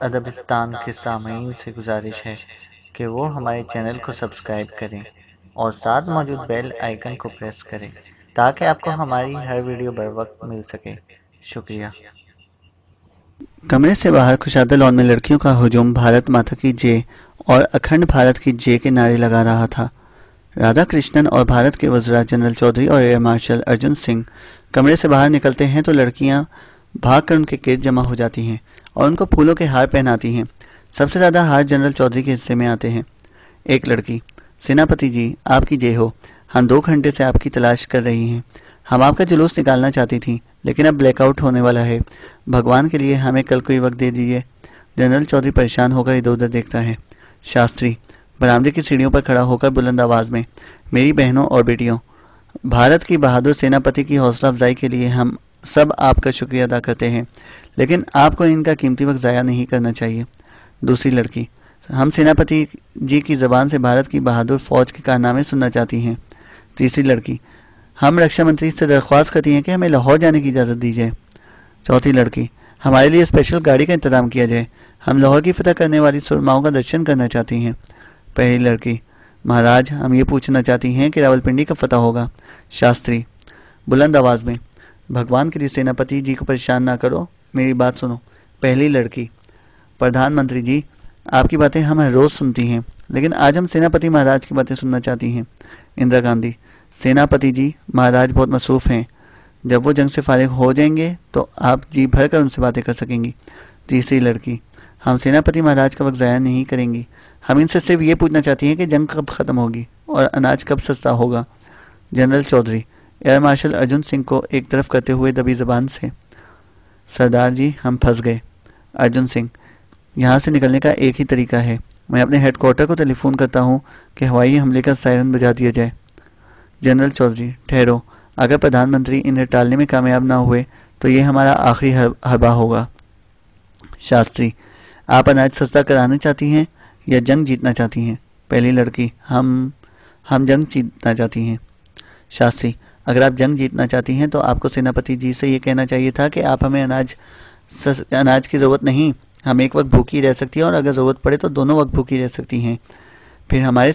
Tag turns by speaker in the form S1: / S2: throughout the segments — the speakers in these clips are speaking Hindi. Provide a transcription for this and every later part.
S1: अदबिस्तान के सामीन से गुजारिश है कि वो हमारे चैनल को सब्सक्राइब करें और साथ मौजूद बेल आइकन को प्रेस करें ताकि आपको हमारी हर वीडियो बर वक्त मिल सके। शुक्रिया।
S2: कमरे से बाहर कुशादा लॉन में लड़कियों का हुजूम भारत माता की जय और अखंड भारत की जय के नारे लगा रहा था। राधा कृष्णन और भारत के वज़रा जनरल चौधरी और एयर मार्शल अर्जुन सिंह कमरे से बाहर निकलते हैं तो लड़कियां भागकर उनके गिर्द जमा हो जाती हैं और उनको फूलों के हार पहनाती हैं। सबसे ज़्यादा हार जनरल चौधरी के हिस्से में आते हैं। एक लड़की, सेनापति जी आपकी जय हो, हम 2 घंटे से आपकी तलाश कर रही हैं। हम आपका जुलूस निकालना चाहती थी लेकिन अब ब्लैकआउट होने वाला है। भगवान के लिए हमें कल कोई वक्त दे दीजिए। जनरल चौधरी परेशान होकर इधर उधर देखता है। शास्त्री बरामदे की सीढ़ियों पर खड़ा होकर बुलंद आवाज़ में, मेरी बहनों और बेटियों, भारत की बहादुर सेनापति की हौसला अफजाई के लिए हम सब आपका शुक्रिया अदा करते हैं, लेकिन आपको इनका कीमती वक्त ज़ाया नहीं करना चाहिए। दूसरी लड़की, हम सेनापति जी की ज़बान से भारत की बहादुर फौज के कारनामे सुनना चाहती हैं। तीसरी लड़की, हम रक्षा मंत्री से दरख्वास्त करती हैं कि हमें लाहौर जाने की इजाज़त दीजिए। चौथी लड़की, हमारे लिए स्पेशल गाड़ी का इंतजाम किया जाए, हम लाहौर की फतह करने वाली सुरमाओं का दर्शन करना चाहती हैं। पहली लड़की, महाराज हम ये पूछना चाहती हैं कि रावलपिंडी कब फतह होगा। शास्त्री बुलंद आवाज़ में, भगवान के लिए सेनापति जी को परेशान ना करो, मेरी बात सुनो। पहली लड़की, प्रधानमंत्री जी आपकी बातें हम हर रोज़ सुनती हैं लेकिन आज हम सेनापति महाराज की बातें सुनना चाहती हैं। इंदिरा गांधी, सेनापति जी महाराज बहुत मसरूफ़ हैं, जब वो जंग से फारिग हो जाएंगे तो आप जी भर कर उनसे बातें कर सकेंगी। तीसरी लड़की, हम सेनापति महाराज का वक्त ज़ाया नहीं करेंगी, हम इनसे सिर्फ ये पूछना चाहती हैं कि जंग कब ख़त्म होगी और अनाज कब सस्ता होगा। General Chaudhary air marshal Arjun Singh को एक तरफ करते हुए दबी ज़बान से, सरदार जी हम फंस गए। अर्जुन सिंह, यहाँ से निकलने का एक ही तरीका है, मैं अपने हेडक्वार्टर को टेलीफोन करता हूँ कि हवाई हमले का सायरन बजा दिया जाए। जनरल चौधरी, ठहरो, अगर प्रधानमंत्री इन्हें टालने में कामयाब ना हुए तो ये हमारा आखिरी हरबा होगा। शास्त्री, आप अनाज सस्ता कराना चाहती हैं या जंग जीतना चाहती हैं। पहली लड़की, हम जंग जीतना चाहती हैं। शास्त्री, अगर आप जंग जीतना चाहती हैं तो आपको सेनापति जी से ये कहना चाहिए था कि आप हमें अनाज की ज़रूरत नहीं, हम एक वक्त भूखी रह सकती हैं और अगर ज़रूरत पड़े तो दोनों वक्त भूखी रह सकती हैं। फिर हमारा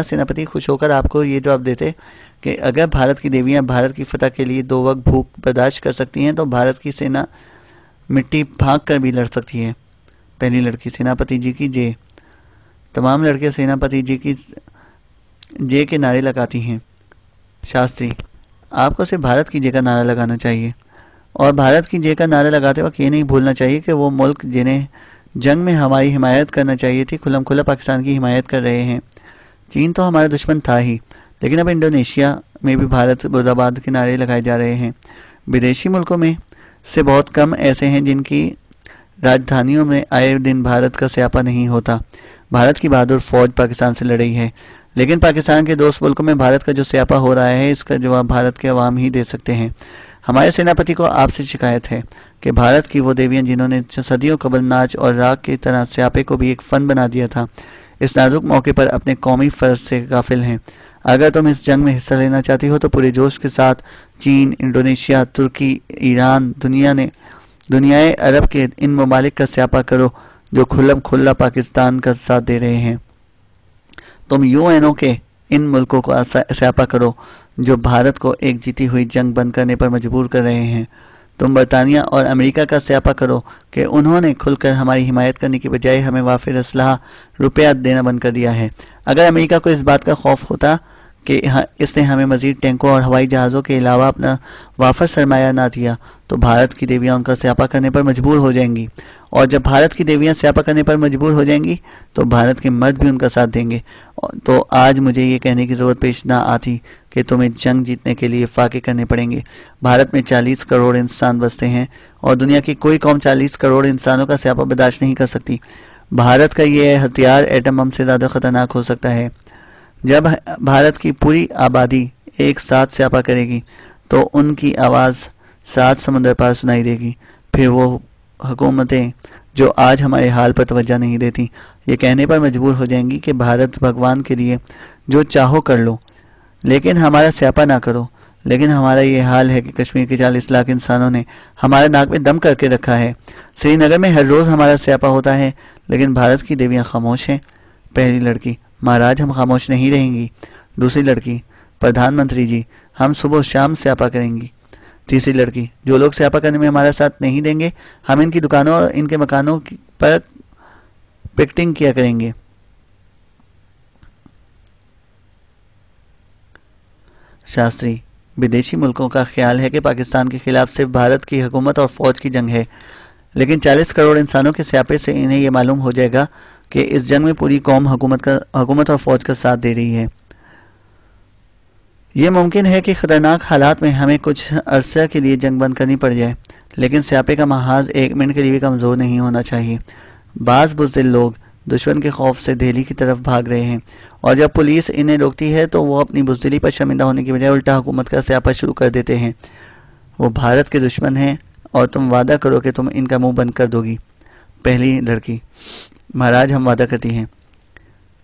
S2: सेनापति खुश होकर आपको ये जवाब देते कि अगर भारत की देवियाँ भारत की फतह के लिए 2 वक्त भूख बर्दाश्त कर सकती हैं तो भारत की सेना मिट्टी फाँक कर भी लड़ सकती है। पहली लड़की, सेनापति जी की जय। तमाम लड़कियाँ सेनापति जी की जय के नारे लगाती हैं। शास्त्री, आपको सिर्फ भारत की जय का नारा लगाना चाहिए और भारत की जय का नारा लगाते वक्त ये नहीं भूलना चाहिए कि वो मुल्क जिन्हें जंग में हमारी हिमायत करना चाहिए थी खुल्लम खुल्ला पाकिस्तान की हिमायत कर रहे हैं। चीन तो हमारा दुश्मन था ही, लेकिन अब इंडोनेशिया में भी भारत मुर्दाबाद के नारे लगाए जा रहे हैं। विदेशी मुल्कों में से बहुत कम ऐसे हैं जिनकी राजधानियों में आए दिन भारत का स्यापा नहीं होता। भारत की बहादुर फौज पाकिस्तान से लड़ रही है, लेकिन पाकिस्तान के दोस्त मुल्कों में भारत का जो स्यापा हो रहा है इसका जवाब भारत के अवाम ही दे सकते हैं। हमारे सेनापति को आपसे शिकायत है कि भारत की वो देवियां जिन्होंने सदियों कबल नाच और राग की तरह स्यापे को भी एक फ़न बना दिया था, इस नाजुक मौके पर अपने कौमी फ़र्ज से गाफिल हैं। अगर तुम इस जंग में हिस्सा लेना चाहती हो तो पूरे जोश के साथ चीन, इंडोनेशिया, तुर्की, ईरान, दुनियाए अरब के इन ममालिक का स्यापा करो जो खुल्लम खुल्ला पाकिस्तान का साथ दे रहे हैं। तुम यूएनओ के इन मुल्कों को स्यापा करो जो भारत को एक जीती हुई जंग बंद करने पर मजबूर कर रहे हैं। तुम बरतानिया और अमेरिका का स्यापा करो कि उन्होंने खुलकर हमारी हिमायत करने की बजाय हमें वाफिर असलाह रुपया देना बंद कर दिया है। अगर अमेरिका को इस बात का खौफ होता कि इसने हमें मज़ीद टैंकों और हवाई जहाज़ों के अलावा अपना वाफर सरमाया ना दिया तो भारत की देवियाँ उनका स्यापा करने पर मजबूर हो जाएंगी, और जब भारत की देवियाँ स्यापा करने पर मजबूर हो जाएंगी तो भारत के मर्द भी उनका साथ देंगे। तो आज मुझे ये कहने की ज़रूरत पेश ना आती कि तुम्हें जंग जीतने के लिए फाके करने पड़ेंगे। भारत में 40 करोड़ इंसान बसते हैं और दुनिया की कोई कौम 40 करोड़ इंसानों का स्यापा बर्दाश्त नहीं कर सकती। भारत का ये हथियार एटम बम से ज़्यादा ख़तरनाक हो सकता है। जब भारत की पूरी आबादी एक साथ स्यापा करेगी तो उनकी आवाज़ 7 समुंदर पार सुनाई देगी। फिर वो हुकूमतें जो आज हमारे हाल पर तवज्जो नहीं देती ये कहने पर मजबूर हो जाएंगी कि भारत भगवान के लिए जो चाहो कर लो, लेकिन हमारा स्यापा ना करो। लेकिन हमारा ये हाल है कि कश्मीर के 40 लाख इंसानों ने हमारे नाक में दम करके रखा है। श्रीनगर में हर रोज़ हमारा स्यापा होता है, लेकिन भारत की देवियाँ खामोश हैं। पहली लड़की, महाराज हम खामोश नहीं रहेंगी। दूसरी लड़की, प्रधानमंत्री जी हम सुबह शाम स्यापा करेंगी। तीसरी लड़की, जो लोग स्यापा करने में हमारा साथ नहीं देंगे, हम इनकी दुकानों और इनके मकानों पर पिकेटिंग किया करेंगे। शास्त्री, विदेशी मुल्कों का ख्याल है कि पाकिस्तान के खिलाफ सिर्फ भारत की हुकूमत और फौज की जंग है, लेकिन 40 करोड़ इंसानों के स्यापे से इन्हें यह मालूम हो जाएगा कि इस जंग में पूरी कौम हुकूमत और फौज का साथ दे रही है। ये मुमकिन है कि खतरनाक हालात में हमें कुछ अरसे के लिए जंग बंद करनी पड़ जाए, लेकिन स्यापे का महाज 1 मिनट के लिए भी कमज़ोर नहीं होना चाहिए। बाज़ बुज़दिल लोग दुश्मन के खौफ से दिल्ली की तरफ भाग रहे हैं, और जब पुलिस इन्हें रोकती है तो वो अपनी बुज़दिली पर शर्मिंदा होने की बजाय उल्टा हुकूमत का स्यापा शुरू कर देते हैं। वो भारत के दुश्मन हैं और तुम वादा करो कि तुम इनका मुंह बंद कर दोगी। पहली लड़की, महाराज हम वादा करती हैं,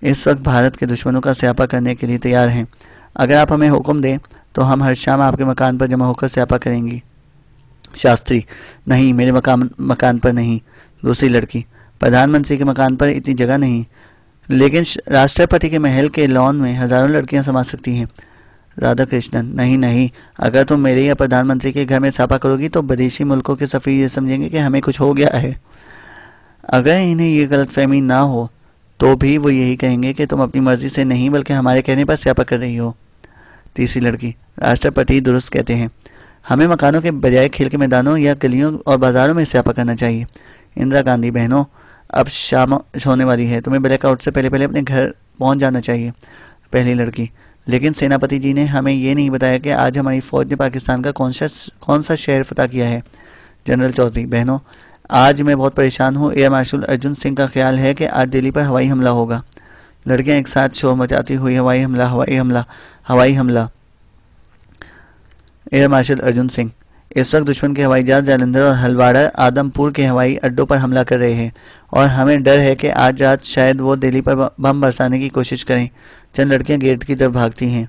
S2: इस वक्त भारत के दुश्मनों का स्यापा करने के लिए तैयार हैं। अगर आप हमें हुक्म दें तो हम हर शाम आपके मकान पर जमा होकर स्यापा करेंगी। शास्त्री, नहीं, मेरे मकान पर नहीं। दूसरी लड़की, प्रधानमंत्री के मकान पर इतनी जगह नहीं, लेकिन राष्ट्रपति के महल के लॉन में हजारों लड़कियां समा सकती हैं। राधा कृष्णन, नहीं नहीं, अगर तुम मेरे या प्रधानमंत्री के घर में छापा करोगी तो विदेशी मुल्कों के सफ़ीर ये समझेंगे कि हमें कुछ हो गया है। अगर इन्हें ये गलतफहमी ना हो तो भी वो यही कहेंगे कि तुम अपनी मर्जी से नहीं बल्कि हमारे कहने पर स्यापा कर रही हो। तीसरी लड़की, राष्ट्रपति दुरुस्त कहते हैं, हमें मकानों के बजाय खेल के मैदानों या गलियों और बाजारों में स्यापा करना चाहिए। इंदिरा गांधी, बहनों अब शाम होने वाली है, तुम्हें ब्लैकआउट से पहले अपने घर पहुंच जाना चाहिए। पहली लड़की, लेकिन सेनापति जी ने हमें ये नहीं बताया कि आज हमारी फौज ने पाकिस्तान का कौन सा शहर फतह किया है। जनरल चौधरी, बहनों आज मैं बहुत परेशान हूँ। एयर मार्शल अर्जुन सिंह का ख्याल है कि आज दिल्ली पर हवाई हमला होगा। लड़कियां एक साथ शोर मचाती हुई, हवाई हमला, हवाई हमला, हवाई हमला। एयर मार्शल अर्जुन सिंह, इस वक्त दुश्मन के हवाई जहाज जालंधर और हलवाड़ा आदमपुर के हवाई अड्डों पर हमला कर रहे हैं और हमें डर है कि आज रात शायद वो दिल्ली पर बम बरसाने की कोशिश करें। चंद लड़कियां गेट की तरफ भागती हैं।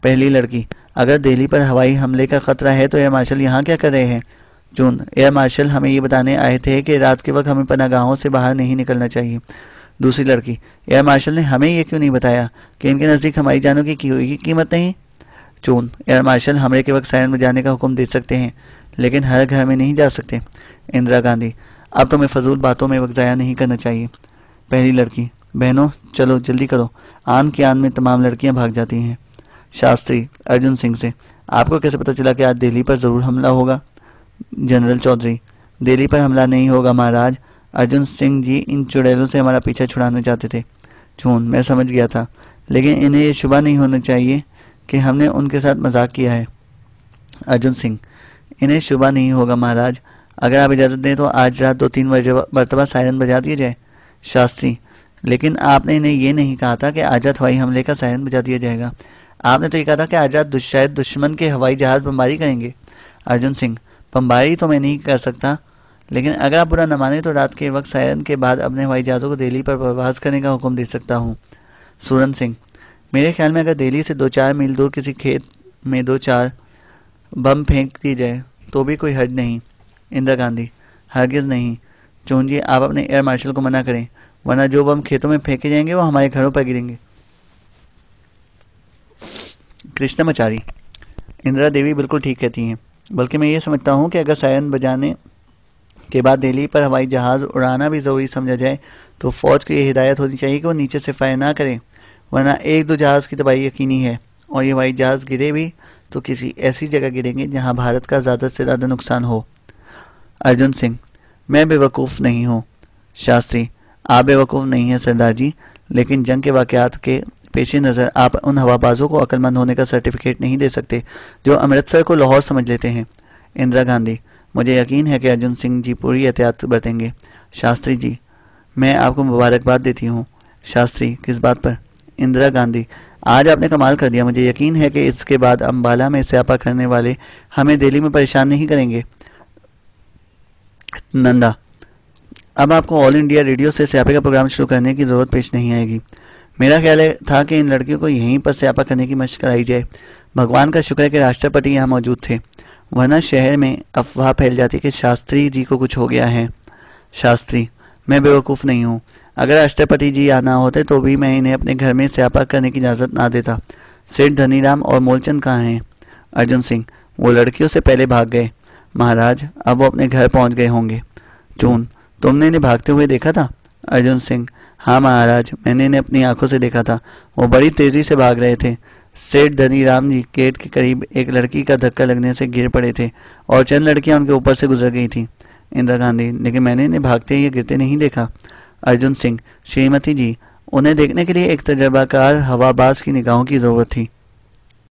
S2: पहली लड़की, अगर दिल्ली पर हवाई हमले का खतरा है तो एयर मार्शल यहाँ क्या कर रहे हैं। जून, एयर मार्शल हमें ये बताने आए थे कि रात के वक्त हमें पनागाहों से बाहर नहीं निकलना चाहिए। दूसरी लड़की, एयर मार्शल ने हमें ये क्यों नहीं बताया कि इनके नज़दीक हमारी जानों की कीमत नहीं। जून, एयर मार्शल हमले के वक्त सायरन बजाने का हुक्म दे सकते हैं, लेकिन हर घर में नहीं जा सकते। इंदिरा गांधी, अब तुम्हें फजूल बातों में वक्त ज़ाया नहीं करना चाहिए। पहली लड़की, बहनों चलो जल्दी करो। आन की आन में तमाम लड़कियां भाग जाती हैं। शास्त्री अर्जुन सिंह से, आपको कैसे पता चला कि आज दिल्ली पर ज़रूर हमला होगा। जनरल चौधरी, दिल्ली पर हमला नहीं होगा महाराज, अर्जुन सिंह जी इन चुड़ैलों से हमारा पीछा छुड़ाना चाहते थे। जून, मैं समझ गया था, लेकिन इन्हें ये शुबा नहीं होना चाहिए कि हमने उनके साथ मजाक किया है। अर्जुन सिंह, इन्हें शुबा नहीं होगा महाराज, अगर आप इजाज़त दें तो आज रात 2-3 मरतबा सायरन बजा दिया जाए। शास्त्री, लेकिन आपने इन्हें यह नहीं कहा था कि आज रात हवाई हमले का सायरन बजा दिया जाएगा। आपने तो ये कहा था कि आज रात शायद दुश्मन के हवाई जहाज़ बमबारी करेंगे। अर्जुन सिंह, बमबारी तो मैं नहीं कर सकता, लेकिन अगर आप बुरा न माने तो रात के वक्त सायरन के बाद अपने हवाई जहाज़ों को दिल्ली पर प्रवास करने का हुक्म दे सकता हूँ। सूरन सिंह, मेरे ख्याल में अगर दिल्ली से 2-4 मील दूर किसी खेत में 2-4 बम फेंक दिए जाए तो भी कोई हर्ज नहीं। इंदिरा गांधी, हरगिज़ नहीं। चौन जी, आप अपने एयर मार्शल को मना करें, वरना जो बम खेतों में फेंके जाएंगे वो हमारे घरों पर गिरेंगे। कृष्णमाचारी, इंदिरा देवी बिल्कुल ठीक कहती हैं, बल्कि मैं ये समझता हूँ कि अगर सायरन बजाने के बाद दिल्ली पर हवाई जहाज़ उड़ाना भी ज़रूरी समझा जाए तो फ़ौज को ये हिदायत होनी चाहिए कि वो नीचे से फायर ना करें, वरना 1-2 जहाज़ की तबाही यकीनी है, और ये हवाई जहाज़ गिरे भी तो किसी ऐसी जगह गिरेंगे जहाँ भारत का ज़्यादा से ज़्यादा नुकसान हो। अर्जुन सिंह, मैं बेवकूफ़ नहीं हूँ। शास्त्री, आप बेवकूफ़ नहीं हैं सरदार जी, लेकिन जंग के वाक़यात के पेश नज़र आप उन हवाबाजों को अक्लमंद होने का सर्टिफिकेट नहीं दे सकते जो अमृतसर को लाहौर समझ लेते हैं। इंदिरा गांधी, मुझे यकीन है कि अर्जुन सिंह जी पूरी एहतियात बरतेंगे। शास्त्री जी, मैं आपको मुबारकबाद देती हूँ। शास्त्री, किस बात पर। इंदिरा गांधी, आज आपने कमाल कर दिया, मुझे यकीन है कि इसके बाद अम्बाला में स्यापा करने वाले हमें दिल्ली में परेशान नहीं करेंगे। नंदा, अब आपको ऑल इंडिया रेडियो से स्यापे का प्रोग्राम शुरू करने की ज़रूरत पेश नहीं आएगी। मेरा ख्याल था कि इन लड़कियों को यहीं पर स्यापा करने की मशक कराई जाए। भगवान का शुक्र है कि राष्ट्रपति यहाँ मौजूद थे, वरना शहर में अफवाह फैल जाती कि शास्त्री जी को कुछ हो गया है। शास्त्री: मैं बेवकूफ़ नहीं हूँ। अगर राष्ट्रपति जी आना होते तो भी मैं इन्हें अपने घर में स्यापा करने की इजाज़त ना देता। सेठ धनीराम और मूलचंद कहाँ हैं? अर्जुन सिंह: वो लड़कियों से पहले भाग गए महाराज, अब वो अपने घर पहुंच गए होंगे। चून: तुमने इन्हें भागते हुए देखा था? अर्जुन सिंह: हाँ महाराज, मैंने इन्हें अपनी आंखों से देखा था। वो बड़ी तेजी से भाग रहे थे। सेठ धनीराम जी गेट के करीब एक लड़की का धक्का लगने से गिर पड़े थे और चंद लड़कियां उनके ऊपर से गुजर गई थीं। इंदिरा गांधी: लेकिन मैंने इन्हें भागते या गिरते नहीं देखा। अर्जुन सिंह: श्रीमती जी, उन्हें देखने के लिए एक तजर्बाकार हवाबाज की निगाहों की जरूरत थी।